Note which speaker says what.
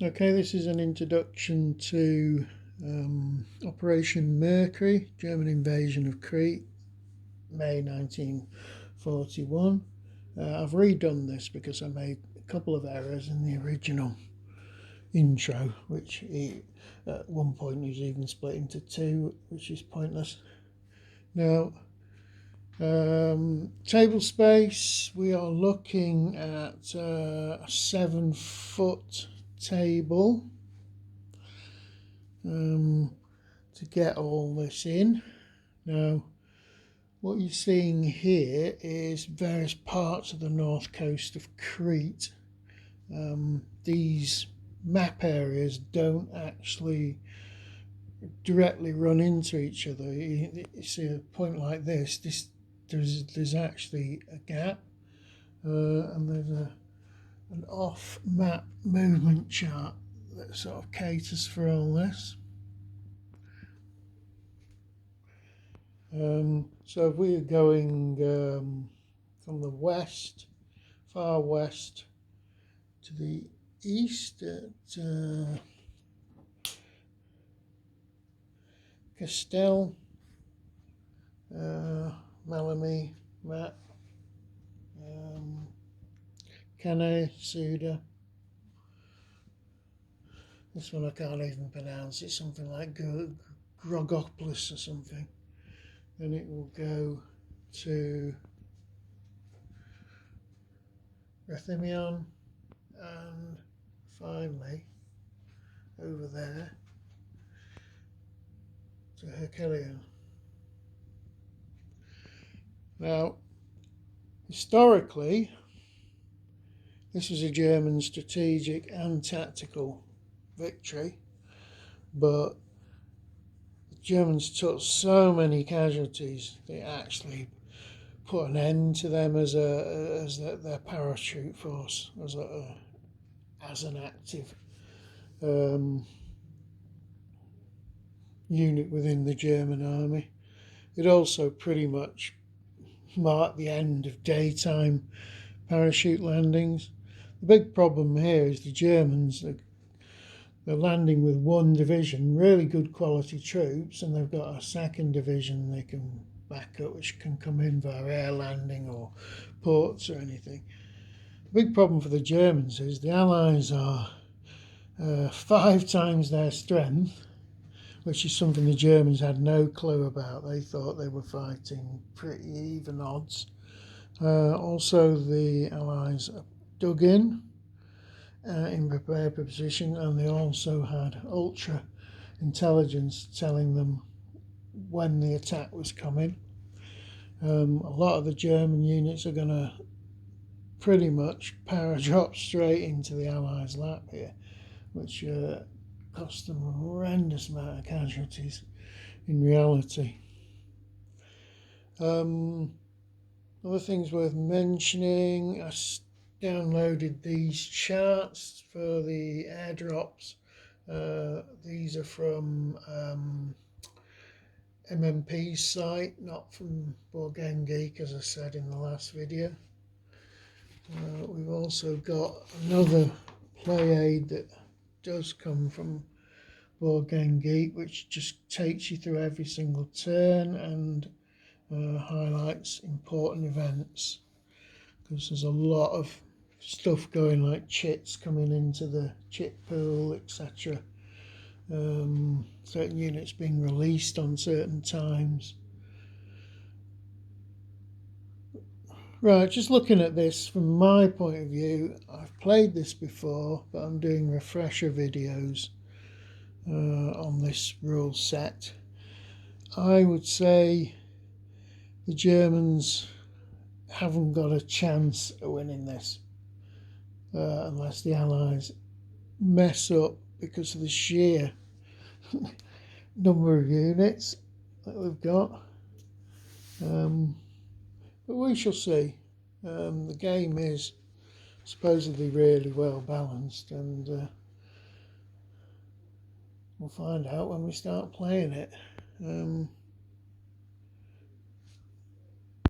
Speaker 1: Okay, this is an introduction to Operation Mercury, German invasion of Crete, May 1941. I've redone this because I made a couple of errors in the original intro, which at one point is even split into two, which is pointless. Now, table space, we are looking at a 7-foot table to get all this in. Now, what you're seeing here is various parts of the north coast of Crete. These map areas don't actually directly run into each other. You see a point like this, there's actually a gap, and there's an off-map movement chart that sort of caters for all this. So if we're going from the west, far west, to the east at Castel, Malami, Map, Cannes, Suda. This one I can't even pronounce. It's something like Grogopolis or something. Then it will go to Rethymnon, and finally over there to Herculaneum. Now, historically, this was a German strategic and tactical victory, but the Germans took so many casualties they actually put an end to them as their parachute force, as an active unit within the German army. It also pretty much marked the end of daytime parachute landings. The big problem here is the Germans, they're landing with one division, really good quality troops, and they've got a second division they can back up, which can come in via air landing or ports or anything. The big problem for the Germans is the Allies are 5 times their strength, which is something the Germans had no clue about. They thought they were fighting pretty even odds. Also, the Allies dug in prepared position, and they also had ultra intelligence telling them when the attack was coming. A lot of the German units are going to pretty much paradrop straight into the Allies' lap here, which cost them a horrendous amount of casualties in reality. Other things worth mentioning, I downloaded these charts for the airdrops. These are from MMP's site, not from Board Game Geek, as I said in the last video. We've also got another play aid that does come from Board Game Geek, which just takes you through every single turn and highlights important events, because there's a lot of stuff going, like chits coming into the chit pool, etc. Certain units being released on certain times. Right, just looking at this from my point of view, I've played this before, but I'm doing refresher videos on this rule set. I would say the Germans haven't got a chance of winning this unless the Allies mess up because of the sheer number of units that we've got. But we shall see. The game is supposedly really well balanced, and we'll find out when we start playing it.